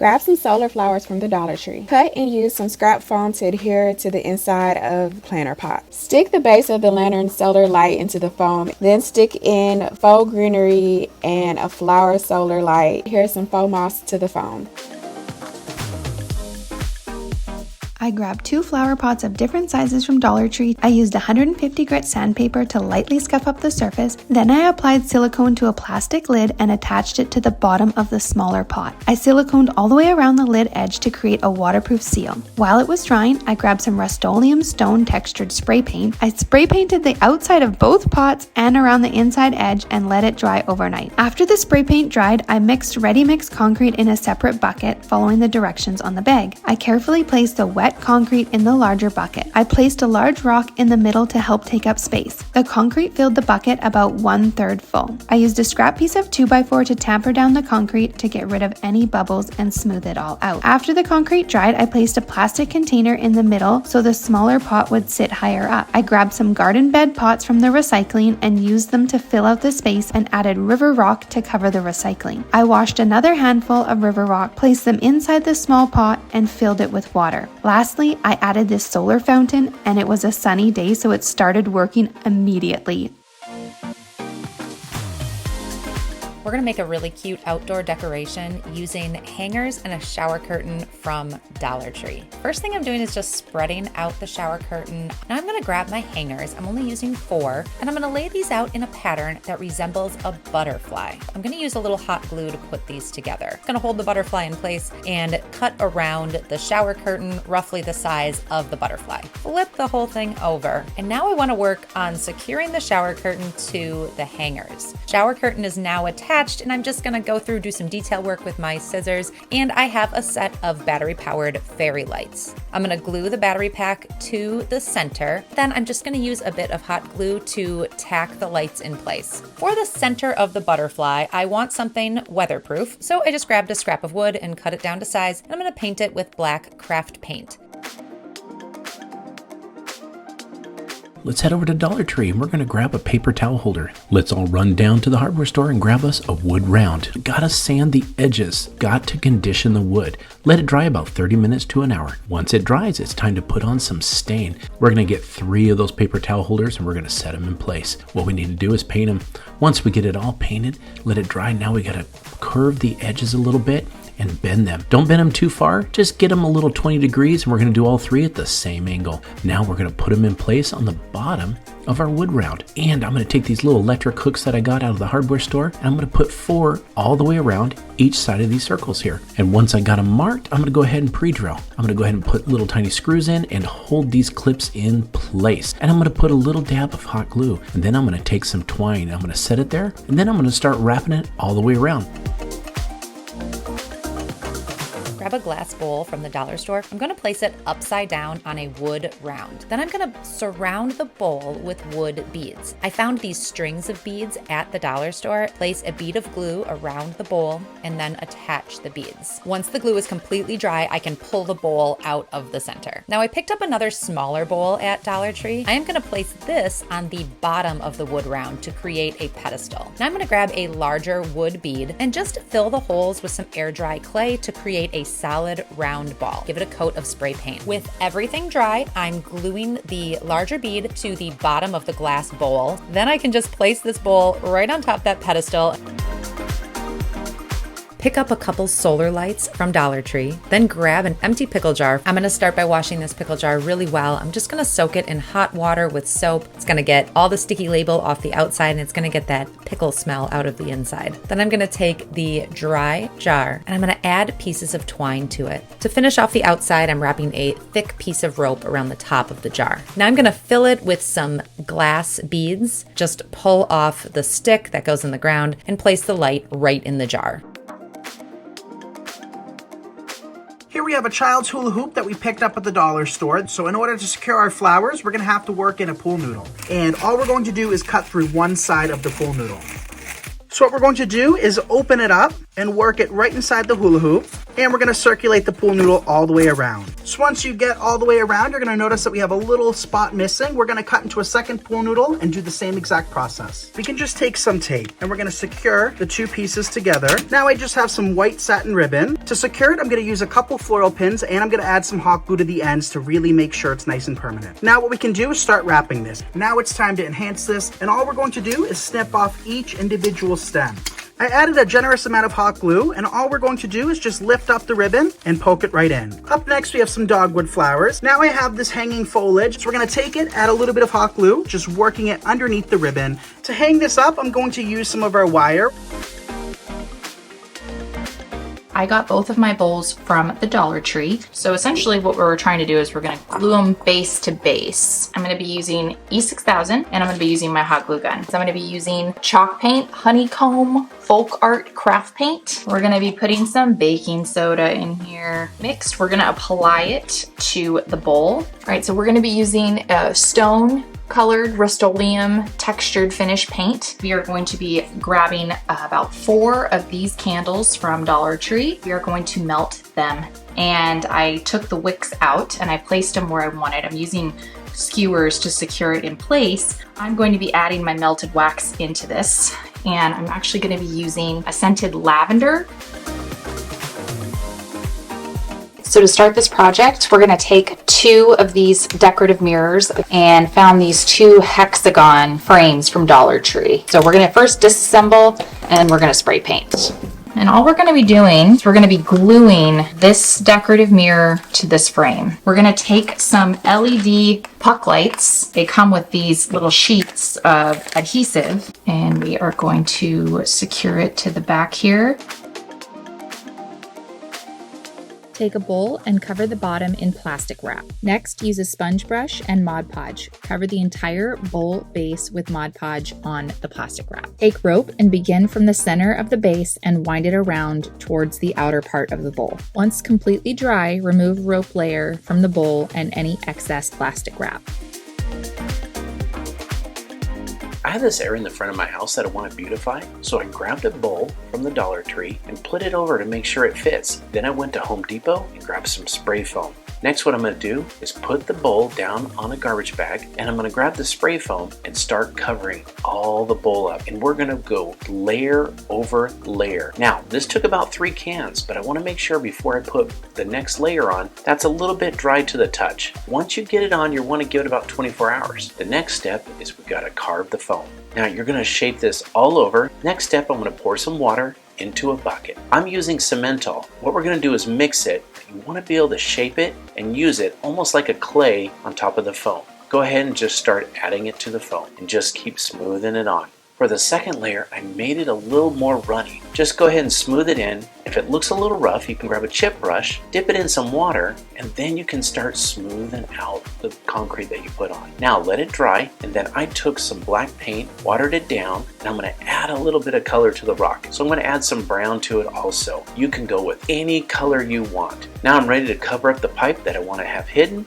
Grab some solar flowers from the Dollar Tree. Cut and use some scrap foam to adhere to the inside of the planter pot. Stick the base of the lantern solar light into the foam, then stick in faux greenery and a flower solar light. Here's some faux moss to the foam. I grabbed 2 flower pots of different sizes from Dollar Tree. I used 150 grit sandpaper to lightly scuff up the surface. Then I applied silicone to a plastic lid and attached it to the bottom of the smaller pot. I siliconed all the way around the lid edge to create a waterproof seal. While it was drying, I grabbed some Rust-Oleum stone textured spray paint. I spray painted the outside of both pots and around the inside edge and let it dry overnight. After the spray paint dried, I mixed ready-mix concrete in a separate bucket, following the directions on the bag. I carefully placed the wet concrete in the larger bucket. I placed a large rock in the middle to help take up space. The concrete filled the bucket about 1/3 full. I used a scrap piece of 2x4 to tamper down the concrete to get rid of any bubbles and smooth it all out. After the concrete dried, I placed a plastic container in the middle so the smaller pot would sit higher up. I grabbed some garden bed pots from the recycling and used them to fill out the space and added river rock to cover the recycling. I washed another handful of river rock, placed them inside the small pot, and filled it with water. Lastly, I added this solar fountain, and it was a sunny day, so it started working immediately. We're gonna make a really cute outdoor decoration using hangers and a shower curtain from Dollar Tree. First thing I'm doing is just spreading out the shower curtain. Now I'm gonna grab my hangers, I'm only using 4, and I'm gonna lay these out in a pattern that resembles a butterfly. I'm gonna use a little hot glue to put these together. I'm gonna hold the butterfly in place and cut around the shower curtain roughly the size of the butterfly. Flip the whole thing over, and now I wanna work on securing the shower curtain to the hangers. Shower curtain is now attached, and I'm just gonna go through, do some detail work with my scissors, and I have a set of battery-powered fairy lights. I'm gonna glue the battery pack to the center, then I'm just gonna use a bit of hot glue to tack the lights in place. For the center of the butterfly, I want something weatherproof, so I just grabbed a scrap of wood and cut it down to size, and I'm gonna paint it with black craft paint. Let's head over to Dollar Tree and we're going to grab a paper towel holder. Let's all run down to the hardware store and grab us a wood round. Gotta sand the edges. Got to condition the wood. Let it dry about 30 minutes to an hour. Once it dries, it's time to put on some stain. We're going to get 3 of those paper towel holders and we're going to set them in place. What we need to do is paint them. Once we get it all painted, let it dry. Now we got to curve the edges a little bit and bend them. Don't bend them too far, just get them a little 20 degrees, and we're gonna do all 3 at the same angle. Now we're gonna put them in place on the bottom of our wood round. And I'm gonna take these little electric hooks that I got out of the hardware store, and I'm gonna put 4 all the way around each side of these circles here. And once I got them marked, I'm gonna go ahead and pre-drill. I'm gonna go ahead and put little tiny screws in and hold these clips in place. And I'm gonna put a little dab of hot glue, and then I'm gonna take some twine, I'm gonna set it there, and then I'm gonna start wrapping it all the way around. Grab a glass bowl from the dollar store. I'm gonna place it upside down on a wood round. Then I'm gonna surround the bowl with wood beads. I found these strings of beads at the dollar store. Place a bead of glue around the bowl and then attach the beads. Once the glue is completely dry, I can pull the bowl out of the center. Now I picked up another smaller bowl at Dollar Tree. I am gonna place this on the bottom of the wood round to create a pedestal. Now I'm gonna grab a larger wood bead and just fill the holes with some air dry clay to create a solid round ball. Give it a coat of spray paint. With everything dry, I'm gluing the larger bead to the bottom of the glass bowl. Then I can just place this bowl right on top that pedestal. Pick up a couple solar lights from Dollar Tree, then grab an empty pickle jar. I'm gonna start by washing this pickle jar really well. I'm just gonna soak it in hot water with soap. It's gonna get all the sticky label off the outside and it's gonna get that pickle smell out of the inside. Then I'm gonna take the dry jar and I'm gonna add pieces of twine to it. To finish off the outside, I'm wrapping a thick piece of rope around the top of the jar. Now I'm gonna fill it with some glass beads. Just pull off the stick that goes in the ground and place the light right in the jar. Here we have a child's hula hoop that we picked up at the dollar store. So in order to secure our flowers, we're gonna have to work in a pool noodle. And all we're going to do is cut through one side of the pool noodle. So what we're going to do is open it up and work it right inside the hula hoop. And we're going to circulate the pool noodle all the way around. So once you get all the way around, you're going to notice that we have a little spot missing. We're going to cut into a second pool noodle and do the same exact process. We can just take some tape and we're going to secure the two pieces together. Now I just have some white satin ribbon. To secure it, I'm going to use a couple floral pins and I'm going to add some hot glue to the ends to really make sure it's nice and permanent. Now what we can do is start wrapping this. Now it's time to enhance this, and all we're going to do is snip off each individual stem. I added a generous amount of hot glue, and all we're going to do is just lift up the ribbon and poke it right in. Up next, we have some dogwood flowers. Now I have this hanging foliage, so we're going to take it, add a little bit of hot glue, just working it underneath the ribbon. To hang this up, I'm going to use some of our wire. I got both of my bowls from the Dollar Tree. So essentially what we're trying to do is we're gonna glue them base to base. I'm gonna be using E6000 and I'm gonna be using my hot glue gun. So I'm gonna be using chalk paint, honeycomb, folk art craft paint. We're gonna be putting some baking soda in here. Mixed, we're gonna apply it to the bowl. All right, so we're gonna be using a stone colored Rust-Oleum textured finish paint. We are going to be grabbing about 4 of these candles from Dollar Tree. We are going to melt them. And I took the wicks out and I placed them where I wanted. I'm using skewers to secure it in place. I'm going to be adding my melted wax into this. And I'm actually going to be using a scented lavender. So to start this project, we're gonna take 2 of these decorative mirrors and found these 2 hexagon frames from Dollar Tree. So we're gonna first disassemble and we're gonna spray paint. And all we're gonna be doing is we're gonna be gluing this decorative mirror to this frame. We're gonna take some LED puck lights. They come with these little sheets of adhesive and we are going to secure it to the back here. Take a bowl and cover the bottom in plastic wrap. Next, use a sponge brush and Mod Podge. Cover the entire bowl base with Mod Podge on the plastic wrap. Take rope and begin from the center of the base and wind it around towards the outer part of the bowl. Once completely dry, remove rope layer from the bowl and any excess plastic wrap. I have this area in the front of my house that I want to beautify, so I grabbed a bowl from the Dollar Tree and put it over to make sure it fits. Then I went to Home Depot and grabbed some spray foam. Next, what I'm going to do is put the bowl down on a garbage bag, and I'm going to grab the spray foam and start covering all the bowl up. And we're going to go layer over layer. Now, this took about 3 cans, but I want to make sure before I put the next layer on, that's a little bit dry to the touch. Once you get it on, you want to give it about 24 hours. The next step is we've got to carve the foam. Now, you're going to shape this all over. Next step, I'm going to pour some water into a bucket. I'm using Cemental. What we're going to do is mix it. You want to be able to shape it and use it almost like a clay on top of the foam. Go ahead and just start adding it to the foam and just keep smoothing it on. For the second layer, I made it a little more runny. Just go ahead and smooth it in. If it looks a little rough, you can grab a chip brush, dip it in some water, and then you can start smoothing out the concrete that you put on. Now let it dry, and then I took some black paint, watered it down, and I'm gonna add a little bit of color to the rock. So I'm gonna add some brown to it also. You can go with any color you want. Now I'm ready to cover up the pipe that I wanna have hidden,